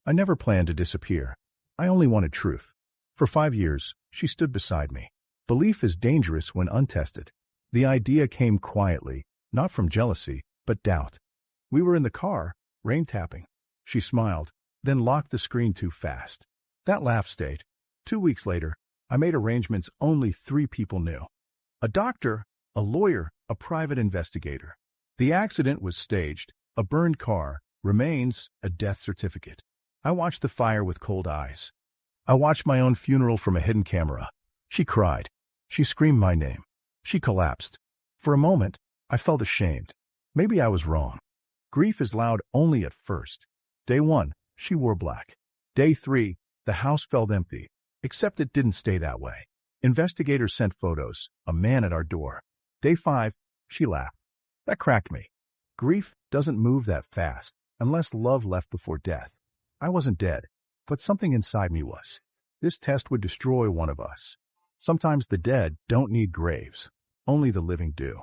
I never planned to disappear. I only wanted truth. For 5 years, she stood beside me. Belief is dangerous when untested. The idea came quietly, not from jealousy, but doubt. We were in the car, rain tapping. She smiled, then locked the screen too fast. That laugh stayed. 2 weeks later, I made arrangements only 3 people knew. A doctor, a lawyer, a private investigator. The accident was staged, a burned car, remains, a death certificate. I watched the fire with cold eyes. I watched my own funeral from a hidden camera. She cried. She screamed my name. She collapsed. For a moment, I felt ashamed. Maybe I was wrong. Grief is loud only at first. Day 1, she wore black. Day 3, the house felt empty, except it didn't stay that way. Investigators sent photos, a man at our door. Day 5, she laughed. That cracked me. Grief doesn't move that fast, unless love left before death. I wasn't dead, but something inside me was. This test would destroy one of us. Sometimes the dead don't need graves. Only the living do.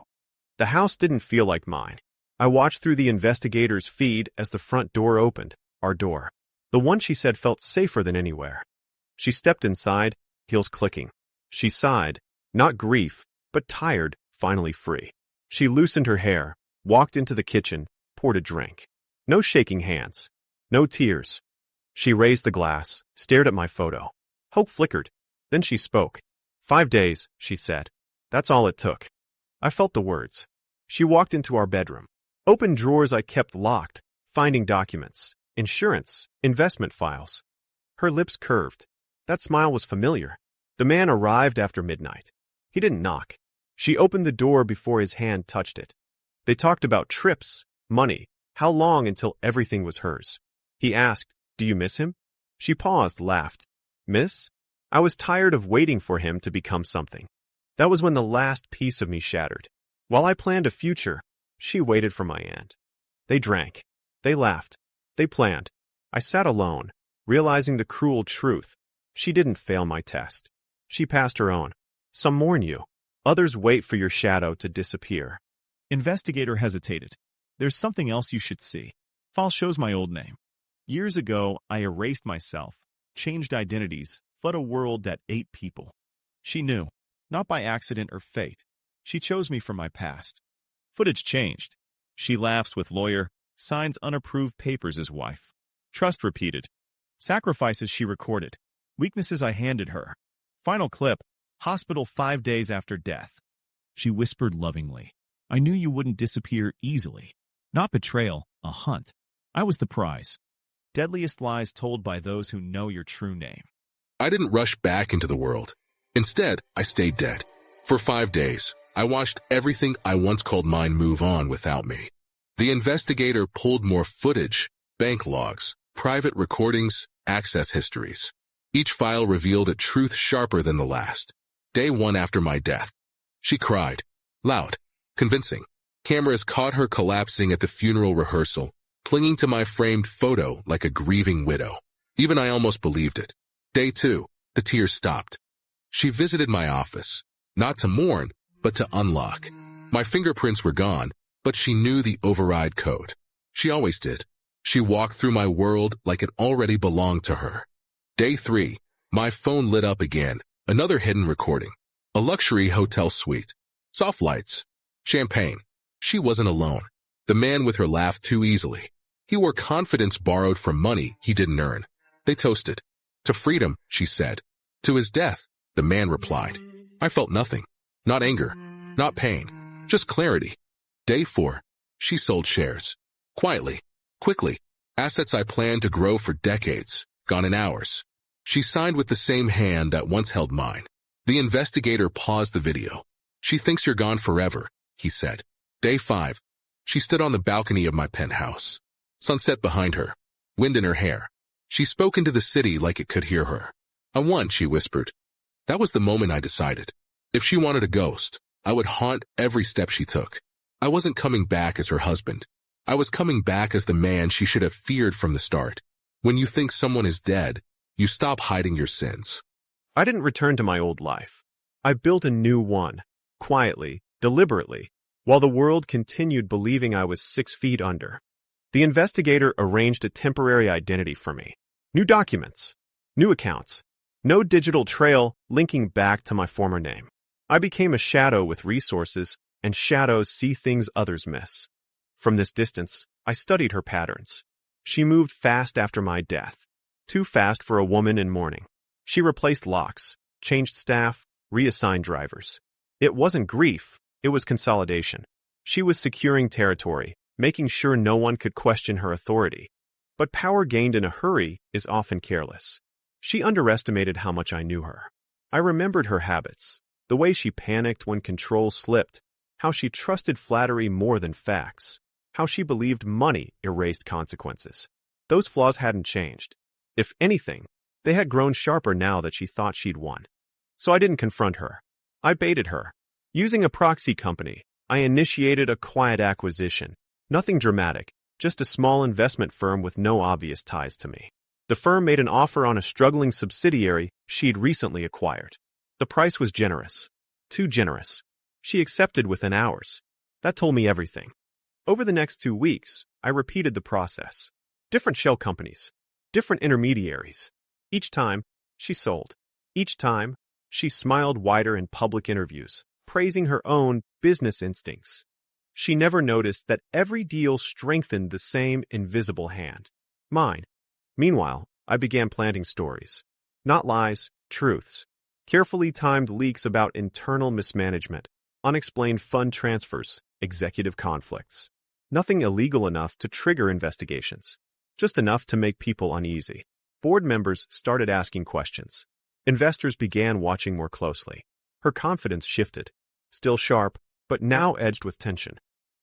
The house didn't feel like mine. I watched through the investigator's feed as the front door opened, our door. The one she said felt safer than anywhere. She stepped inside, heels clicking. She sighed, not grief, but tired, finally free. She loosened her hair, walked into the kitchen, poured a drink. No shaking hands, no tears. She raised the glass, stared at my photo. Hope flickered. Then she spoke. 5 days, she said. That's all it took. I felt the words. She walked into our bedroom. Opened drawers I kept locked, finding documents, insurance, investment files. Her lips curved. That smile was familiar. The man arrived after midnight. He didn't knock. She opened the door before his hand touched it. They talked about trips, money, how long until everything was hers. He asked, "Do you miss him?" She paused, laughed. Miss? I was tired of waiting for him to become something. That was when the last piece of me shattered. While I planned a future, she waited for my end. They drank. They laughed. They planned. I sat alone, realizing the cruel truth. She didn't fail my test. She passed her own. Some mourn you. Others wait for your shadow to disappear. Investigator hesitated. There's something else you should see. File shows my old name. Years ago, I erased myself, changed identities, fled a world that ate people. She knew, not by accident or fate. She chose me from my past. Footage changed. She laughs with lawyer, signs unapproved papers as wife. Trust repeated. Sacrifices she recorded. Weaknesses I handed her. Final clip, hospital 5 days after death. She whispered lovingly. I knew you wouldn't disappear easily. Not betrayal, a hunt. I was the prize. Deadliest lies told by those who know your true name. I didn't rush back into the world. Instead, I stayed dead. For 5 days, I watched everything I once called mine move on without me. The investigator pulled more footage, bank logs, private recordings, access histories. Each file revealed a truth sharper than the last. Day 1 after my death. She cried. Loud. Convincing. Cameras caught her collapsing at the funeral rehearsal, clinging to my framed photo like a grieving widow. Even I almost believed it. Day 2. The tears stopped. She visited my office, not to mourn, but to unlock. My fingerprints were gone, but she knew the override code. She always did. She walked through my world like it already belonged to her. Day 3. My phone lit up again. Another hidden recording. A luxury hotel suite. Soft lights. Champagne. She wasn't alone. The man with her laughed too easily. He wore confidence borrowed from money he didn't earn. They toasted. To freedom, she said. To his death, the man replied. I felt nothing. Not anger. Not pain. Just clarity. Day 4. She sold shares. Quietly. Quickly. Assets I planned to grow for decades. Gone in hours. She signed with the same hand that once held mine. The investigator paused the video. She thinks you're gone forever, he said. Day 5. She stood on the balcony of my penthouse. Sunset behind her. Wind in her hair. She spoke into the city like it could hear her. I won, she whispered. That was the moment I decided. If she wanted a ghost, I would haunt every step she took. I wasn't coming back as her husband. I was coming back as the man she should have feared from the start. When you think someone is dead, you stop hiding your sins. I didn't return to my old life. I built a new one, quietly, deliberately, while the world continued believing I was 6 feet under. The investigator arranged a temporary identity for me. New documents, new accounts, no digital trail linking back to my former name. I became a shadow with resources, and shadows see things others miss. From this distance, I studied her patterns. She moved fast after my death, too fast for a woman in mourning. She replaced locks, changed staff, reassigned drivers. It wasn't grief, it was consolidation. She was securing territory, making sure no one could question her authority. But power gained in a hurry is often careless. She underestimated how much I knew her. I remembered her habits, the way she panicked when control slipped, how she trusted flattery more than facts, how she believed money erased consequences. Those flaws hadn't changed. If anything, they had grown sharper now that she thought she'd won. So I didn't confront her. I baited her. Using a proxy company, I initiated a quiet acquisition. Nothing dramatic, just a small investment firm with no obvious ties to me. The firm made an offer on a struggling subsidiary she'd recently acquired. The price was generous. Too generous. She accepted within hours. That told me everything. Over the next 2 weeks, I repeated the process. Different shell companies. Different intermediaries. Each time, she sold. Each time, she smiled wider in public interviews, praising her own business instincts. She never noticed that every deal strengthened the same invisible hand. Mine. Meanwhile, I began planting stories. Not lies, truths. Carefully timed leaks about internal mismanagement, unexplained fund transfers, executive conflicts. Nothing illegal enough to trigger investigations. Just enough to make people uneasy. Board members started asking questions. Investors began watching more closely. Her confidence shifted. Still sharp, but now edged with tension.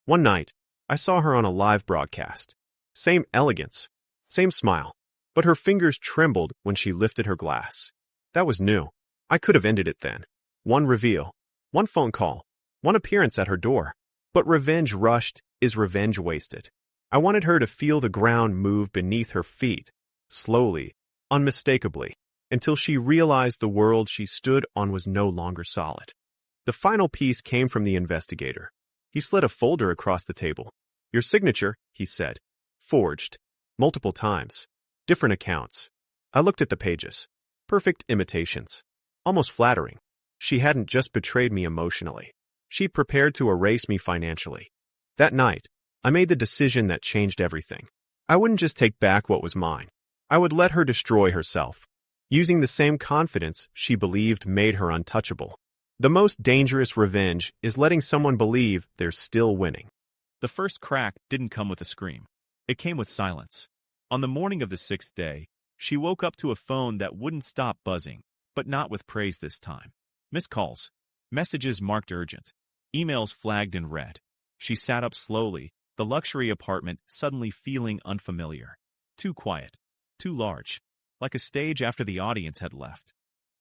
One night, I saw her on a live broadcast. Same elegance, same smile, but her fingers trembled when she lifted her glass. That was new. I could have ended it then. One reveal, one phone call, one appearance at her door. But revenge rushed is revenge wasted. I wanted her to feel the ground move beneath her feet, slowly, unmistakably, until she realized the world she stood on was no longer solid. The final piece came from the investigator. He slid a folder across the table. Your signature, he said. Forged. Multiple times. Different accounts. I looked at the pages. Perfect imitations. Almost flattering. She hadn't just betrayed me emotionally. She'd prepared to erase me financially. That night, I made the decision that changed everything. I wouldn't just take back what was mine. I would let her destroy herself, using the same confidence she believed made her untouchable. The most dangerous revenge is letting someone believe they're still winning. The first crack didn't come with a scream. It came with silence. On the morning of the 6th day, she woke up to a phone that wouldn't stop buzzing, but not with praise this time. Missed calls. Messages marked urgent. Emails flagged in red. She sat up slowly, the luxury apartment suddenly feeling unfamiliar. Too quiet. Too large. Like a stage after the audience had left.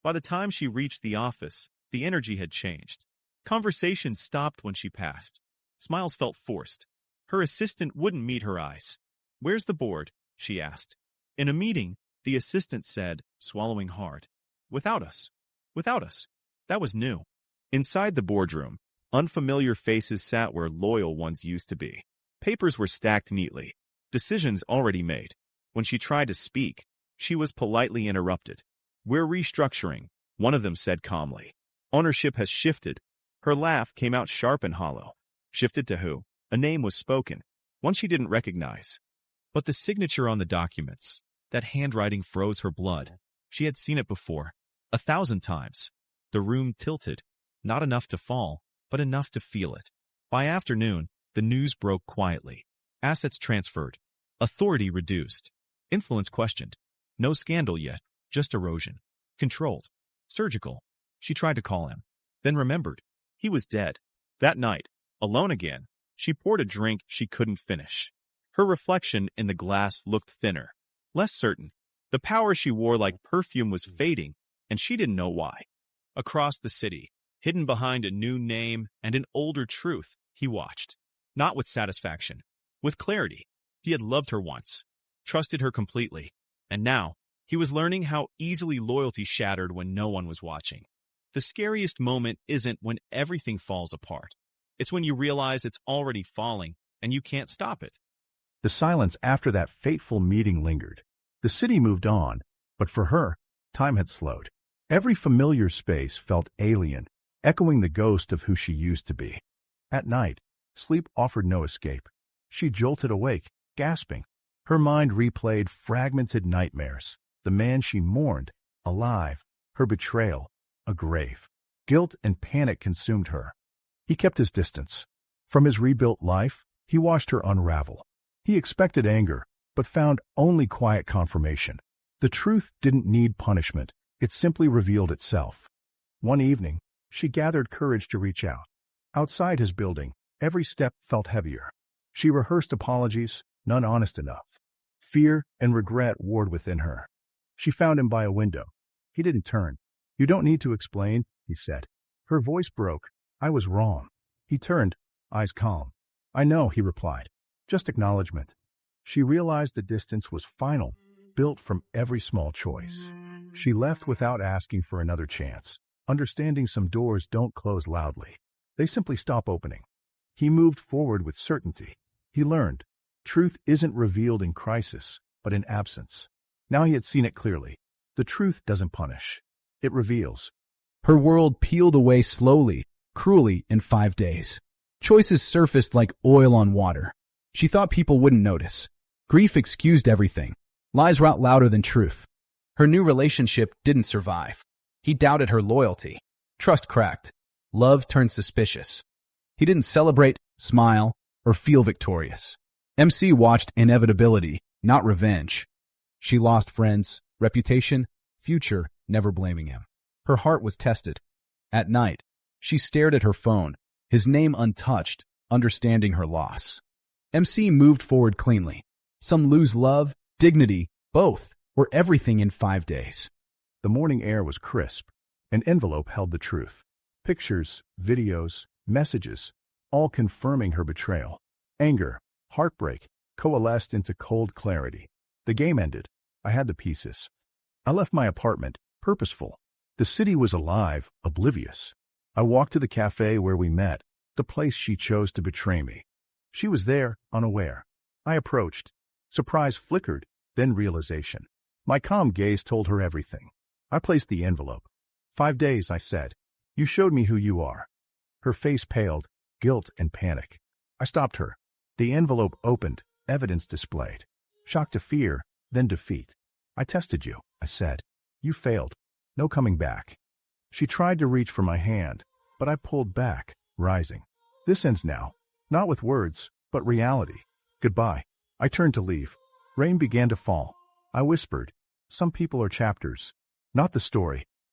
By the time she reached the office, the energy had changed. Conversation stopped when she passed. Smiles felt forced. Her assistant wouldn't meet her eyes. Where's the board? She asked. In a meeting, the assistant said, swallowing hard. Without us. Without us. That was new. Inside the boardroom, unfamiliar faces sat where loyal ones used to be. Papers were stacked neatly. Decisions already made. When she tried to speak, she was politely interrupted. We're restructuring, one of them said calmly. Ownership has shifted. Her laugh came out sharp and hollow. Shifted to who? A name was spoken, one she didn't recognize. But the signature on the documents, that handwriting froze her blood. She had seen it before, 1,000 times. The room tilted, not enough to fall, but enough to feel it. By afternoon, the news broke quietly. Assets transferred. Authority reduced. Influence questioned. No scandal yet, just erosion. Controlled. Surgical. She tried to call him, then remembered. He was dead. That night, alone again, she poured a drink she couldn't finish. Her reflection in the glass looked thinner, less certain. The power she wore like perfume was fading, and she didn't know why. Across the city, hidden behind a new name and an older truth, he watched. Not with satisfaction, with clarity. He had loved her once, trusted her completely, and now he was learning how easily loyalty shattered when no one was watching. The scariest moment isn't when everything falls apart. It's when you realize it's already falling and you can't stop it. The silence after that fateful meeting lingered. The city moved on, but for her, time had slowed. Every familiar space felt alien, echoing the ghost of who she used to be. At night, sleep offered no escape. She jolted awake, gasping. Her mind replayed fragmented nightmares. The man she mourned, alive, her betrayal, a grave. Guilt and panic consumed her. He kept his distance. From his rebuilt life, he watched her unravel. He expected anger, but found only quiet confirmation. The truth didn't need punishment. It simply revealed itself. One evening, she gathered courage to reach out. Outside his building, every step felt heavier. She rehearsed apologies, none honest enough. Fear and regret warred within her. She found him by a window. He didn't turn. "You don't need to explain," he said. Her voice broke. "I was wrong." He turned, eyes calm. "I know," he replied. "Just acknowledgement." She realized the distance was final, built from every small choice. She left without asking for another chance, understanding some doors don't close loudly. They simply stop opening. He moved forward with certainty. He learned, truth isn't revealed in crisis, but in absence. Now he had seen it clearly. The truth doesn't punish. It reveals. Her world peeled away slowly, cruelly in 5 days. Choices surfaced like oil on water. She thought people wouldn't notice. Grief excused everything. Lies were out louder than truth. Her new relationship didn't survive. He doubted her loyalty. Trust cracked. Love turned suspicious. He didn't celebrate, smile, or feel victorious. MC watched inevitability, not revenge. She lost friends, reputation, future, never blaming him. Her heart was tested. At night, she stared at her phone, his name untouched, understanding her loss. MC moved forward cleanly. Some lose love, dignity, both, or everything in 5 days. The morning air was crisp. An envelope held the truth. Pictures, videos, messages, all confirming her betrayal. Anger, heartbreak, coalesced into cold clarity. The game ended. I had the pieces. I left my apartment, purposeful. The city was alive, oblivious. I walked to the cafe where we met, the place she chose to betray me. She was there, unaware. I approached. Surprise flickered, then realization. My calm gaze told her everything. I placed the envelope. 5 days, I said. You showed me who you are. Her face paled, guilt and panic. I stopped her. The envelope opened, evidence displayed. Shock to fear, then defeat. I tested you, I said. You failed. No coming back. She tried to reach for my hand, but I pulled back, rising. This ends now. Not with words, but reality. Goodbye. I turned to leave. Rain began to fall. I whispered, some people are chapters, not the story.